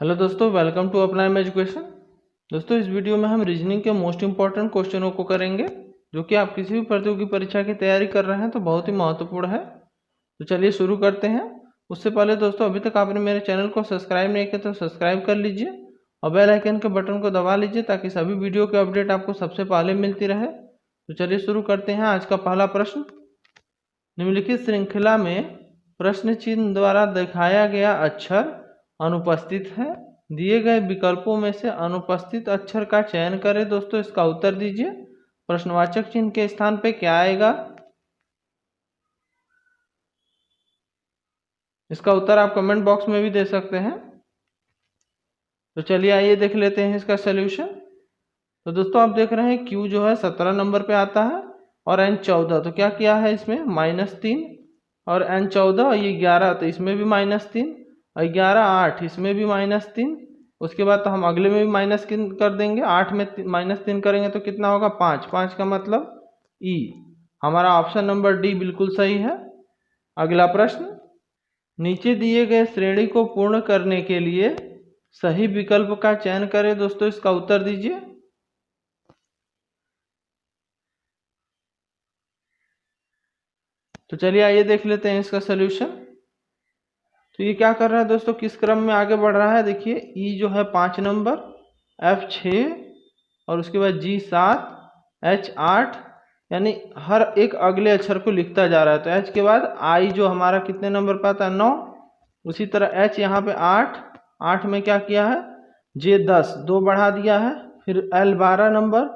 Hello दोस्तों, welcome to अपना education. दोस्तों, इस वीडियो में हम रीजनिंग के मोस्ट इंपॉर्टेंट क्वेश्चनों को करेंगे जो कि आप किसी भी प्रतियोगी परीक्षा की तैयारी कर रहे हैं तो बहुत ही महत्वपूर्ण है। तो चलिए शुरू करते हैं। उससे पहले दोस्तों, अभी तक आपने मेरे चैनल को सब्सक्राइब नहीं किया तो सब्सक्राइब कर लीजिए और बेल आइकन के बटन को दबा लीजिए ताकि सभी वीडियो के अपडेट आपको सबसे पहले मिलती रहे। तो चलिए शुरू करते हैं। आज का पहला प्रश्न, निम्नलिखित श्रृंखला में प्रश्न चिन्ह द्वारा दिखाया गया अक्षर अनुपस्थित है। दिए गए विकल्पों में से अनुपस्थित अक्षर का चयन करें। दोस्तों, इसका उत्तर दीजिए। प्रश्नवाचक चिन्ह के स्थान पे क्या आएगा? इसका उत्तर आप कमेंट बॉक्स में भी दे सकते हैं। तो चलिए आइए देख लेते हैं इसका सोल्यूशन। तो दोस्तों, आप देख रहे हैं Q जो है 17 नंबर पे आता है और N 14। तो क्या किया है इसमें? -3 और N 14 और ये 11, तो इसमें भी -3 और 11 8, इसमें भी -3। उसके बाद तो हम अगले में भी -3 कर देंगे। 8 में -3 करेंगे तो कितना होगा? 5। 5 का मतलब E। हमारा ऑप्शन नंबर डी बिल्कुल सही है। अगला प्रश्न, नीचे दिए गए श्रेणी को पूर्ण करने के लिए सही विकल्प का चयन करें। दोस्तों, इसका उत्तर दीजिए। तो चलिए आइए देख लेते हैं इसका सोल्यूशन। तो ये क्या कर रहा है दोस्तों, किस क्रम में आगे बढ़ रहा है? देखिए, ई जो है 5 नंबर, F 6 और उसके बाद G 7, H 8, यानी हर एक अगले अक्षर को लिखता जा रहा है। तो H के बाद I जो हमारा कितने नंबर पर आता है? 9। उसी तरह H यहाँ पे 8, 8 में क्या किया है? J 10, 2 बढ़ा दिया है। फिर L 12 नंबर,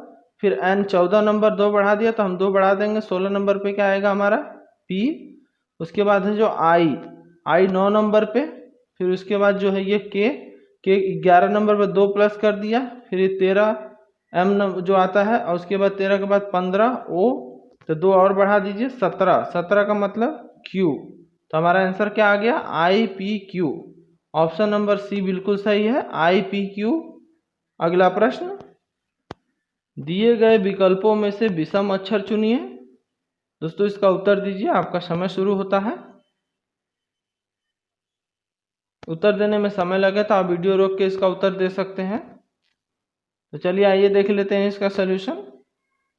फिर N 14 नंबर, 2 बढ़ा दिया तो हम 2 बढ़ा देंगे। 16 नंबर पे क्या आएगा हमारा? P। उसके बाद है जो I 9 नंबर पे। फिर उसके बाद जो है ये K 11 नंबर पे 2 प्लस कर दिया। फिर ये 13 M जो आता है और उसके बाद 13 के बाद 15 O, तो 2 और बढ़ा दीजिए 17। 17 का मतलब Q। तो हमारा आंसर क्या आ गया? IPQ। ऑप्शन नंबर सी बिल्कुल सही है, IPQ। अगला प्रश्न, दिए गए विकल्पों में से विषम अक्षर चुनिए। दोस्तों, इसका उत्तर दीजिए। आपका समय शुरू होता है। उत्तर देने में समय लगे तो आप वीडियो रोक के इसका उत्तर दे सकते हैं। तो चलिए आइए देख लेते हैं इसका सोल्यूशन।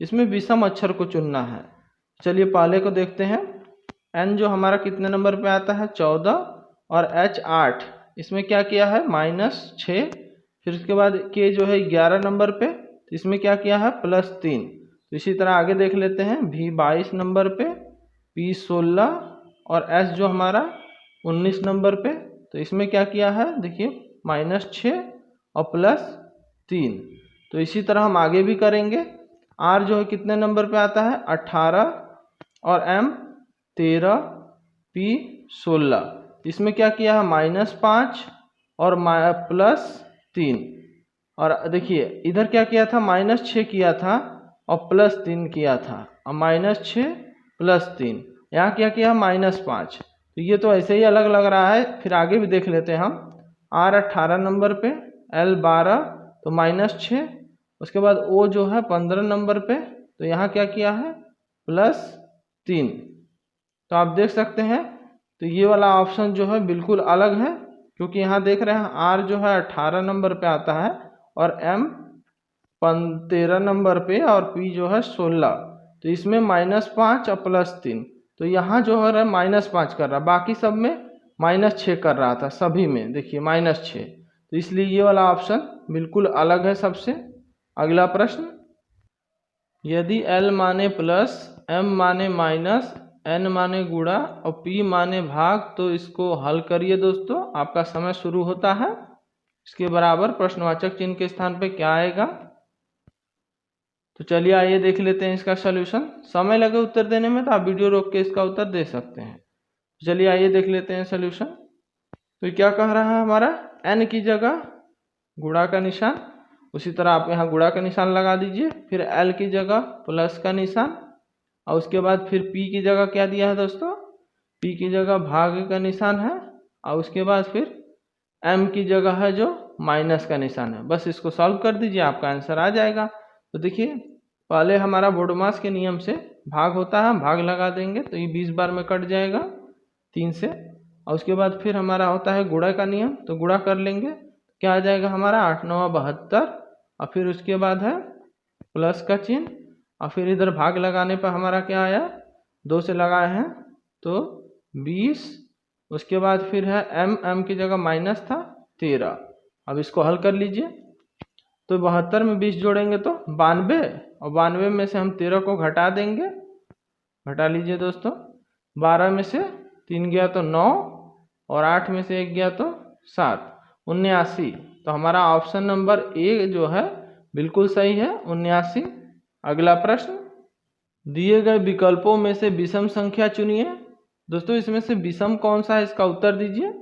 इसमें विषम अक्षर को चुनना है। चलिए पहले को देखते हैं। N जो हमारा कितने नंबर पे आता है? 14 और H 8, इसमें क्या किया है? -6। फिर उसके बाद K जो है 11 नंबर पे, तो इसमें क्या किया है? +3। तो इसी तरह आगे देख लेते हैं। V 22 नंबर पे, P 16 और S जो हमारा 19 नंबर पे, तो इसमें क्या किया है? देखिए, -6 और +3। तो इसी तरह हम आगे भी करेंगे। R जो है कितने नंबर पे आता है? 18 और M 13, P 16। इसमें क्या किया है? -5 और +3। और देखिए इधर क्या किया था? -6 किया था और +3 किया था, और -6 +3। यहाँ क्या किया? -5। तो ये तो ऐसे ही अलग लग रहा है। फिर आगे भी देख लेते हैं हम। R 18 नंबर पे, L 12, तो -6। उसके बाद O जो है 15 नंबर पे, तो यहाँ क्या किया है? +3। तो आप देख सकते हैं, तो ये वाला ऑप्शन जो है बिल्कुल अलग है, क्योंकि यहाँ देख रहे हैं R जो है 18 नंबर पे आता है और M 13 नंबर पे और P जो है 16। तो इसमें -5 और +3। तो यहाँ जो है -5 कर रहा, बाकी सब में -6 कर रहा था। सभी में देखिए -6। तो इसलिए ये वाला ऑप्शन बिल्कुल अलग है सबसे। अगला प्रश्न, यदि L माने प्लस, M माने माइनस, N माने गुणा और P माने भाग, तो इसको हल करिए। दोस्तों, आपका समय शुरू होता है। इसके बराबर प्रश्नवाचक चिन्ह के स्थान पे क्या आएगा? तो चलिए आइए देख लेते हैं इसका सोल्यूशन। समय लगे उत्तर देने में तो आप वीडियो रोक के इसका उत्तर दे सकते हैं। तो चलिए आइए देख लेते हैं सोल्यूशन। तो क्या कह रहा है हमारा? N की जगह गुणा का निशान, उसी तरह आप यहाँ गुणा का निशान लगा दीजिए। फिर L की जगह प्लस का निशान, और उसके बाद फिर P की जगह क्या दिया है दोस्तों? P की जगह भाग का निशान है, और उसके बाद फिर M की जगह है जो माइनस का निशान है। बस इसको सॉल्व कर दीजिए, आपका आंसर आ जाएगा। तो देखिए, पहले हमारा बोडमास के नियम से भाग होता है, भाग लगा देंगे तो ये 20 बार में कट जाएगा 3 से। और उसके बाद फिर हमारा होता है गुणा का नियम, तो गुणा कर लेंगे। क्या आ जाएगा हमारा 8 9 72, और फिर उसके बाद है प्लस का चिन्ह, और फिर इधर भाग लगाने पर हमारा क्या आया, 2 से लगाए हैं तो 20, उसके बाद फिर है m की जगह माइनस था 13। अब इसको हल कर लीजिए, तो 72 में 20 जोड़ेंगे तो 92, और 92 में से हम 13 को घटा देंगे, घटा लीजिए दोस्तों, 12 में से 3 गया तो 9, और 8 में से 1 गया तो 7, 79। तो हमारा ऑप्शन नंबर ए जो है बिल्कुल सही है, 79। अगला प्रश्न, दिए गए विकल्पों में से विषम संख्या चुनिए। दोस्तों इसमें से विषम कौन सा है, इसका उत्तर दीजिए।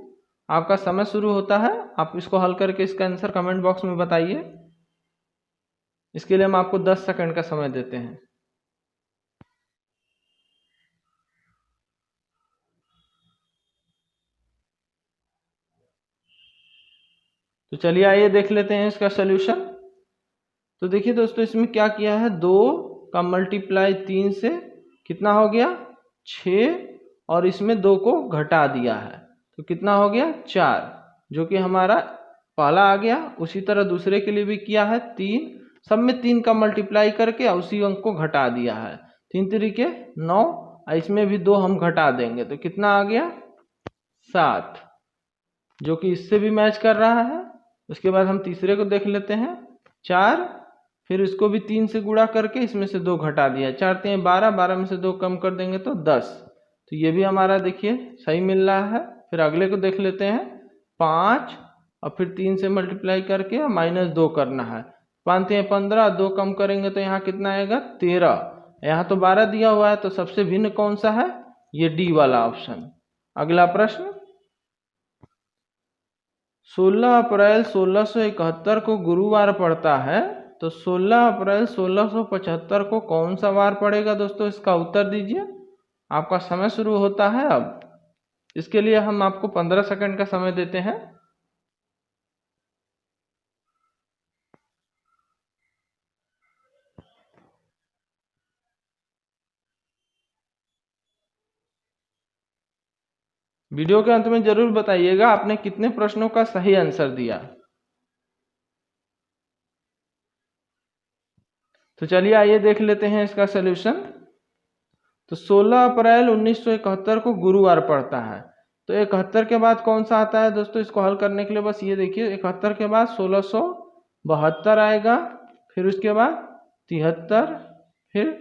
आपका समय शुरू होता है, आप इसको हल करके इसका आंसर कमेंट बॉक्स में बताइए। इसके लिए हम आपको 10 सेकंड का समय देते हैं। तो चलिए आइए देख लेते हैं इसका सलूशन। तो देखिए दोस्तों इसमें क्या किया है, 2 का मल्टीप्लाई 3 से कितना हो गया 6, और इसमें 2 को घटा दिया है तो कितना हो गया 4, जो कि हमारा पहला आ गया। उसी तरह दूसरे के लिए भी किया है, 3, सब में 3 का मल्टीप्लाई करके उसी अंक को घटा दिया है, 3 तरीके 9, इसमें भी 2 हम घटा देंगे तो कितना आ गया 7, जो कि इससे भी मैच कर रहा है। उसके बाद हम तीसरे को देख लेते हैं, 4, फिर इसको भी 3 से गुणा करके इसमें से 2 घटा दिया, 4 3 12, 12 में से 2 कम कर देंगे तो 10, तो ये भी हमारा देखिए सही मिल रहा है। फिर अगले को देख लेते हैं, 5, और फिर 3 से मल्टीप्लाई करके -2 करना है, 5 3 15, 2 कम करेंगे तो यहाँ कितना आएगा 13, यहाँ तो 12 दिया हुआ है, तो सबसे भिन्न कौन सा है, ये डी वाला ऑप्शन। अगला प्रश्न, 16 अप्रैल 1671 को गुरुवार पड़ता है, तो 16 अप्रैल 1675 को कौन सा वार पड़ेगा दोस्तों, इसका उत्तर दीजिए। आपका समय शुरू होता है अब। इसके लिए हम आपको 15 सेकंड का समय देते हैं। वीडियो के अंत में जरूर बताइएगा आपने कितने प्रश्नों का सही आंसर दिया। तो चलिए आइए देख लेते हैं इसका सलूशन। तो 16 अप्रैल 1971 को गुरुवार पड़ता है, तो 71 के बाद कौन सा आता है दोस्तों, इसको हल करने के लिए बस ये देखिए, 71 के बाद 1672 आएगा, फिर उसके बाद 73, फिर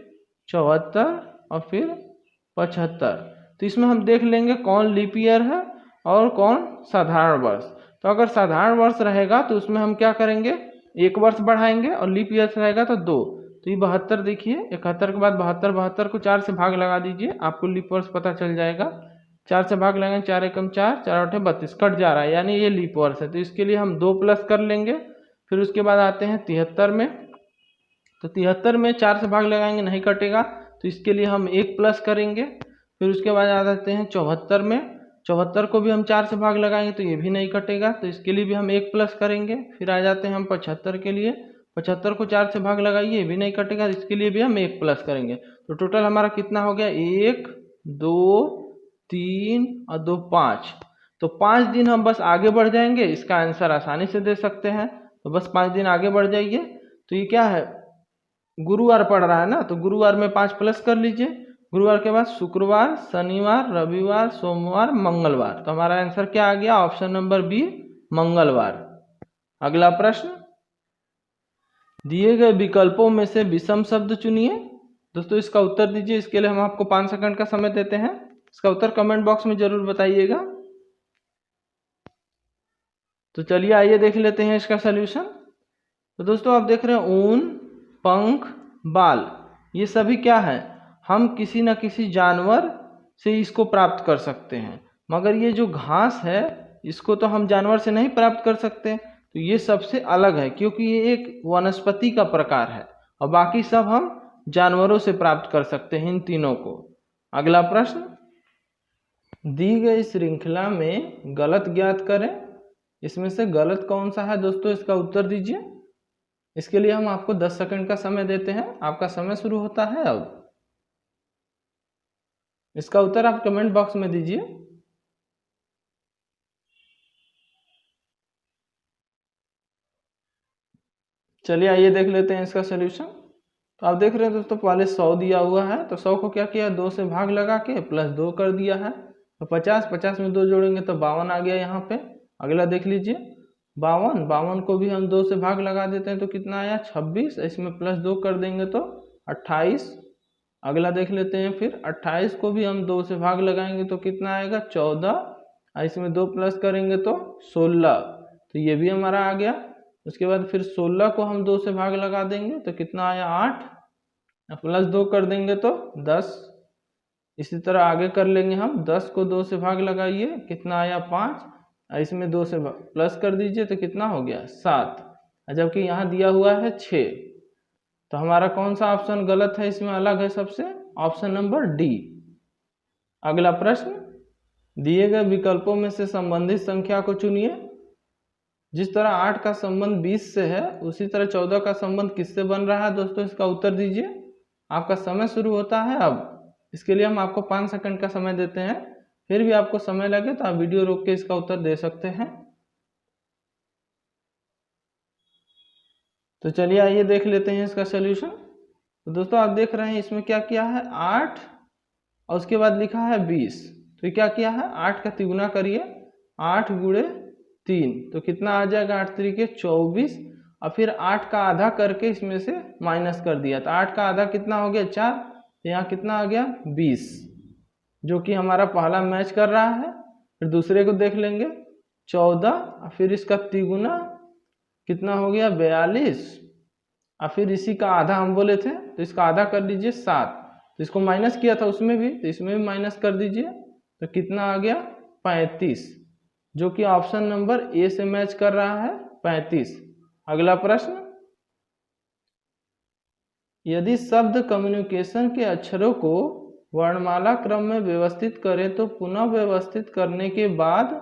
74, और फिर 75। तो इसमें हम देख लेंगे कौन लीप ईयर है और कौन साधारण वर्ष। तो अगर साधारण वर्ष रहेगा तो उसमें हम क्या करेंगे, 1 वर्ष बढ़ाएंगे, और लीप ईयर रहेगा तो 2। तो ये 72 देखिए, 71 के बाद 72, 72 को 4 से भाग लगा दीजिए, आपको लीप वर्ष पता चल जाएगा। 4 से भाग लगाएंगे, 4 एकम 4, 4 8 32, कट जा रहा है, यानी ये लीप वर्ष है, तो इसके लिए हम 2 प्लस कर लेंगे। फिर उसके बाद आते हैं 73 में, तो 73 में 4 से भाग लगाएंगे, नहीं कटेगा, तो इसके लिए हम 1 प्लस करेंगे। फिर उसके बाद आ जाते हैं 74 में, 74 को भी हम 4 से भाग लगाएंगे तो ये भी नहीं कटेगा, तो इसके लिए भी हम 1 प्लस करेंगे। फिर आ जाते हैं हम 75 के लिए, 75 को 4 से भाग लगाइए, ये भी नहीं कटेगा, इसके लिए भी हम 1 प्लस करेंगे। तो टोटल हमारा कितना हो गया, 1 2 3 और 2 5। तो 5 दिन हम बस आगे बढ़ जाएंगे, इसका आंसर आसानी से दे सकते हैं। तो बस 5 दिन आगे बढ़ जाइए। तो ये क्या है, गुरुवार पड़ रहा है ना, तो गुरुवार में 5 प्लस कर लीजिए। गुरुवार के बाद शुक्रवार, शनिवार, रविवार, सोमवार, मंगलवार, तो हमारा आंसर क्या आ गया, ऑप्शन नंबर बी, मंगलवार। अगला प्रश्न, दिए गए विकल्पों में से विषम शब्द चुनिए। दोस्तों इसका उत्तर दीजिए। इसके लिए हम आपको 5 सेकंड का समय देते हैं। इसका उत्तर कमेंट बॉक्स में जरूर बताइएगा। तो चलिए आइए देख लेते हैं इसका सलूशन। तो दोस्तों आप देख रहे हैं ऊन, पंख, बाल, ये सभी क्या है, हम किसी न किसी जानवर से इसको प्राप्त कर सकते हैं, मगर ये जो घास है इसको तो हम जानवर से नहीं प्राप्त कर सकते, तो ये सबसे अलग है, क्योंकि ये एक वनस्पति का प्रकार है, और बाकी सब हम जानवरों से प्राप्त कर सकते हैं इन तीनों को। अगला प्रश्न, दी गई श्रृंखला में गलत ज्ञात करें। इसमें से गलत कौन सा है दोस्तों, इसका उत्तर दीजिए। इसके लिए हम आपको 10 सेकंड का समय देते हैं। आपका समय शुरू होता है अब। इसका उत्तर आप कमेंट बॉक्स में दीजिए। चलिए आइए देख लेते हैं इसका सोल्यूशन। तो आप देख रहे हैं दोस्तों, पहले 100 दिया हुआ है, तो 100 को क्या किया, 2 से भाग लगा के प्लस 2 कर दिया है। तो 50 में 2 जोड़ेंगे तो 52 आ गया यहाँ पे। अगला देख लीजिए 52 को भी हम 2 से भाग लगा देते हैं तो कितना आया 26, इसमें प्लस 2 कर देंगे तो 28। अगला देख लेते हैं फिर 28 को भी हम 2 से भाग लगाएंगे तो कितना आएगा 14, इसमें 2 प्लस करेंगे तो 16, तो ये भी हमारा आ गया। उसके बाद फिर 16 को हम 2 से भाग लगा देंगे तो कितना आया 8, प्लस 2 कर देंगे तो 10। इसी तरह आगे कर लेंगे हम, 10 को 2 से भाग लगाइए, कितना आया 5, इसमें 2 से प्लस कर दीजिए तो कितना हो गया 7, जबकि यहाँ दिया हुआ है 6। तो हमारा कौन सा ऑप्शन गलत है, इसमें अलग है सबसे, ऑप्शन नंबर डी। अगला प्रश्न, दिए गए विकल्पों में से संबंधित संख्या को चुनिए। जिस तरह 8 का संबंध 20 से है, उसी तरह 14 का संबंध किससे बन रहा है दोस्तों, इसका उत्तर दीजिए। आपका समय शुरू होता है अब। इसके लिए हम आपको 5 सेकंड का समय देते हैं, फिर भी आपको समय लगे तो आप वीडियो रोक के इसका उत्तर दे सकते हैं। तो चलिए आइए देख लेते हैं इसका सोल्यूशन। तो दोस्तों आप देख रहे हैं इसमें क्या किया है 8 और उसके बाद लिखा है 20। तो ये क्या किया है 8 का तिगुना करिए, 8 गुणे 3 तो कितना आ जाएगा 8 तरीके 24, और फिर 8 का आधा करके इसमें से माइनस कर दिया तो 8 का आधा कितना हो गया 4, तो यहाँ कितना आ गया 20, जो कि हमारा पहला मैच कर रहा है। फिर दूसरे को देख लेंगे 14 और फिर इसका तिगुना कितना हो गया 42, और फिर इसी का आधा हम बोले थे तो इसका आधा कर लीजिए 7, तो इसको माइनस किया था उसमें भी, तो इसमें भी माइनस कर दीजिए तो कितना आ गया 35, जो कि ऑप्शन नंबर ए से मैच कर रहा है 35। अगला प्रश्न, यदि शब्द कम्युनिकेशन के अक्षरों को वर्णमाला क्रम में व्यवस्थित करें तो पुनः व्यवस्थित करने के बाद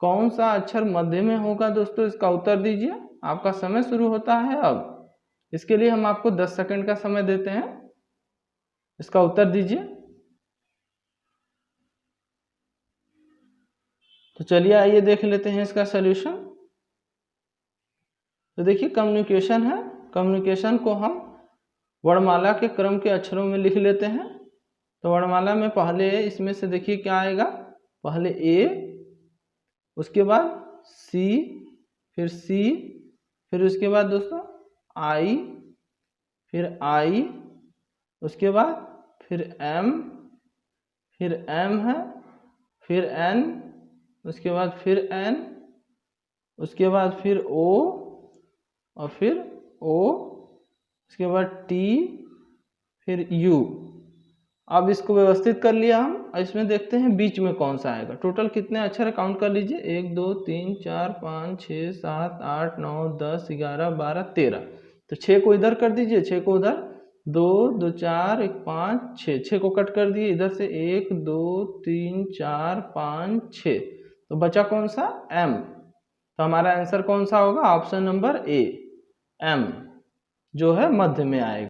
कौन सा अक्षर मध्य में होगा दोस्तों, इसका उत्तर दीजिए। आपका समय शुरू होता है अब। इसके लिए हम आपको 10 सेकंड का समय देते हैं, इसका उत्तर दीजिए। तो चलिए आइए देख लेते हैं इसका सॉल्यूशन। तो देखिए कम्युनिकेशन है, कम्युनिकेशन को हम वर्णमाला के क्रम के अक्षरों में लिख लेते हैं। तो वर्णमाला में पहले इसमें से देखिए क्या आएगा, पहले ए, उसके बाद सी, फिर सी, फिर उसके बाद दोस्तों आई, फिर आई, उसके बाद फिर एम, फिर एम है, फिर एन, उसके बाद फिर एन, उसके बाद फिर ओ, और फिर ओ, उसके बाद टी, फिर यू। अब इसको व्यवस्थित कर लिया हम, और इसमें देखते हैं बीच में कौन सा आएगा। टोटल कितने अक्षर काउंट कर लीजिए, 1 2 3 4 5 6 7 8 9 10 11 12 13। तो 6 को इधर कर दीजिए, 6 को उधर, 2 2 4 1 5 6, 6 को कट कर दिए इधर से, 1 2 3 4 5 6, तो बचा कौन सा एम। तो हमारा आंसर कौन सा होगा, ऑप्शन नंबर ए, एम, जो है मध्य में आएगा।